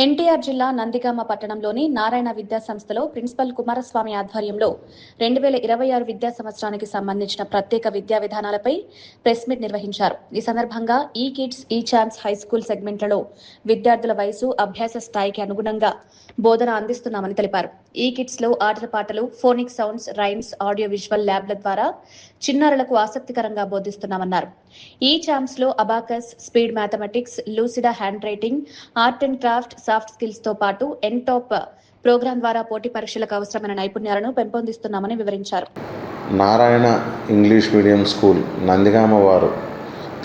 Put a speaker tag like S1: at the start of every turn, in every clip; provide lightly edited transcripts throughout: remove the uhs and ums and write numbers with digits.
S1: ఎన్టీఆర్ జిల్లా నందిగామ పట్టణంలోని నారాయణ విద్యా సంస్థలో ప్రిన్సిపల్ కుమారస్వామి ఆధ్వర్యంలో 2026 విద్యా సంవత్సరానికి సంబంధించిన ప్రత్యేక విద్యా విధానాలపై ప్రెస్ మీట్ నిర్వహించారు. ఈ సందర్భంగా ఈ కిడ్స్ ఈ ఛాన్స్ హై స్కూల్ సెగ్మెంట్లలో విద్యార్థుల వయసు, అభ్యాస స్థాయికి అనుగుణంగా బోధన అందిస్తున్నామని తెలిపారు. ఈ కిడ్స్ లో ఆటపాటలు, phonic sounds, rhymes, audio visual ల్యాబ్ల ద్వారా చిన్నారులకు ఆసక్తికరంగా బోధిస్తున్నామన్నారు. ఈ ఛాంప్స్ లో abacus, speed mathematics, Lucida hand writing, art and craft, soft skills తో పాటు ఎన్టాప్ ప్రోగ్రాం ద్వారా పోటీ పరీక్షలకు అవసరమైన నైపుణ్యాలను పెంపొందిస్తున్నామని వివరించారు.
S2: Narayana English medium school Nandigama వారు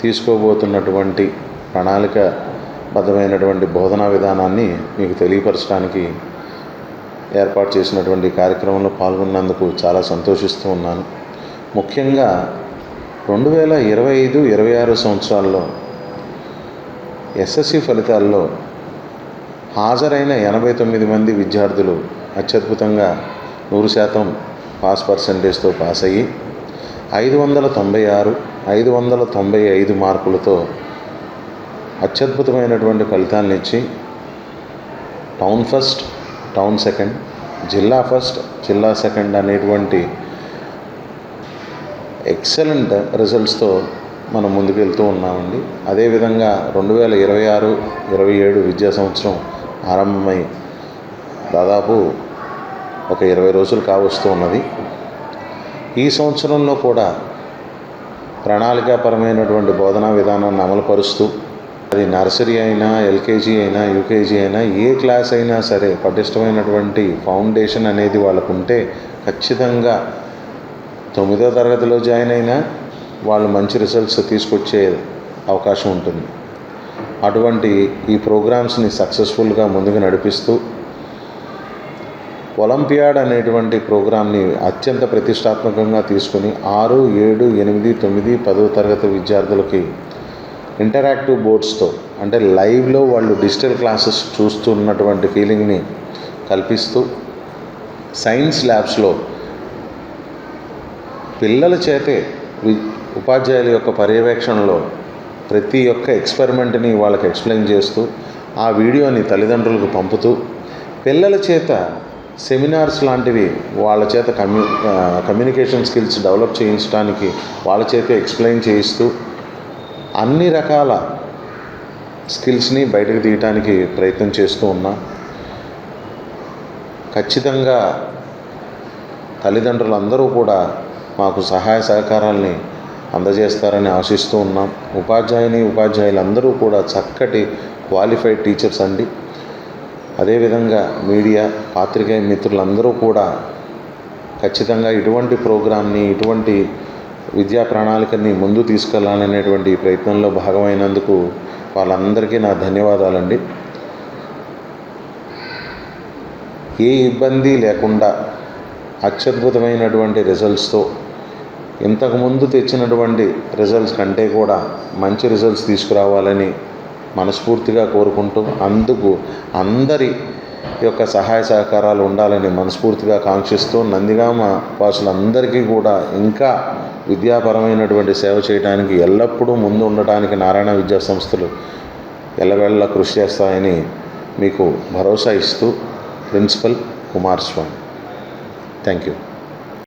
S2: తీసుకోబోతున్నటువంటి ప్రణాళికబద్ధమైనటువంటి బోధనా విధానాన్ని మీకు తెలియపరచడానికి ఏర్పాటు చేసినటువంటి కార్యక్రమంలో పాల్గొన్నందుకు చాలా సంతోషిస్తూ ఉన్నాను. ముఖ్యంగా 2025-26 సంవత్సరాల్లో ఎస్ఎస్సి ఫలితాల్లో హాజరైన 89 మంది విద్యార్థులు అత్యద్భుతంగా 100% పాస్ పర్సెంటేజ్తో పాస్ అయ్యి 595 మార్కులతో అత్యద్భుతమైనటువంటి ఫలితాలను ఇచ్చి టౌన్ ఫస్ట్, టౌన్ సెకండ్, జిల్లా ఫస్ట్, జిల్లా సెకండ్ అనేటువంటి ఎక్సలెంట్ రిజల్ట్స్తో మనం ముందుకెళ్తూ ఉన్నామండి. అదేవిధంగా 2026-27 విద్యా సంవత్సరం ఆరంభమై దాదాపు ఒక 20 రోజులు కావస్తూ ఉన్నది. ఈ సంవత్సరంలో కూడా ప్రణాళికాపరమైనటువంటి బోధనా విధానాన్ని అమలుపరుస్తూ అది నర్సరీ అయినా, ఎల్కేజీ అయినా, యూకేజీ అయినా, ఏ క్లాస్ అయినా సరే పటిష్టమైనటువంటి ఫౌండేషన్ అనేది వాళ్ళకు ఉంటే ఖచ్చితంగా 9వ తరగతిలో జాయిన్ అయినా వాళ్ళు మంచి రిజల్ట్స్ తీసుకొచ్చే అవకాశం ఉంటుంది. అటువంటి ఈ ప్రోగ్రామ్స్ని సక్సెస్ఫుల్గా ముందుకు నడిపిస్తూ ఒలింపియాడ్ అనేటువంటి ప్రోగ్రామ్ని అత్యంత ప్రతిష్టాత్మకంగా తీసుకుని 6, 7, 8, 9, 10వ తరగతి విద్యార్థులకి ఇంటరాక్టివ్ బోర్డ్స్తో, అంటే లైవ్లో వాళ్ళు డిజిటల్ క్లాసెస్ చూస్తున్నటువంటి ఫీలింగ్ని కల్పిస్తూ సైన్స్ ల్యాబ్స్లో పిల్లల చేతే ఉపాధ్యాయుల యొక్క పర్యవేక్షణలో ప్రతి ఒక్క ఎక్స్పెరిమెంట్ని వాళ్ళకి ఎక్స్ప్లెయిన్ చేస్తూ ఆ వీడియోని తల్లిదండ్రులకు పంపుతూ పిల్లల చేత సెమినార్స్ లాంటివి వాళ్ళ చేత కమ్యూనికేషన్ స్కిల్స్ డెవలప్ చేయించడానికి వాళ్ళ చేత ఎక్స్ప్లెయిన్ చేయిస్తూ అన్ని రకాల స్కిల్స్ని బయటకు తీయటానికి ప్రయత్నం చేస్తూ ఉన్నాం. ఖచ్చితంగా తల్లిదండ్రులందరూ కూడా మాకు సహాయ సహకారాలని అందజేస్తారని ఆశిస్తూ ఉన్నాం. ఉపాధ్యాయులందరూ కూడా చక్కటి క్వాలిఫైడ్ టీచర్స్ అండి. అదేవిధంగా మీడియా, పాత్రికేయ మిత్రులందరూ కూడా ఖచ్చితంగా ఇటువంటి ప్రోగ్రామ్ని, ఇటువంటి విద్యా ప్రణాళికని ముందు తీసుకెళ్లాలనేటువంటి ప్రయత్నంలో భాగమైనందుకు వాళ్ళందరికీ నా ధన్యవాదాలండి. ఏ ఇబ్బంది లేకుండా అత్యద్భుతమైనటువంటి రిజల్ట్స్తో ఇంతకుముందు తెచ్చినటువంటి రిజల్ట్స్ కంటే కూడా మంచి రిజల్ట్స్ తీసుకురావాలని మనస్ఫూర్తిగా కోరుకుంటూ, అందుకు అందరి యొక్క సహాయ సహకారాలు ఉండాలని మనస్ఫూర్తిగా కాంక్షిస్తూ, నందిగామ వాసులందరికీ కూడా ఇంకా విద్యాపరమైనటువంటి సేవ చేయడానికి ఎల్లప్పుడూ ముందు ఉండటానికి నారాయణ విద్యా సంస్థలు ఎల్లవేళలా కృషి చేస్తాయని మీకు భరోసా ఇస్తూ ప్రిన్సిపల్ కుమారస్వామి. Thank you.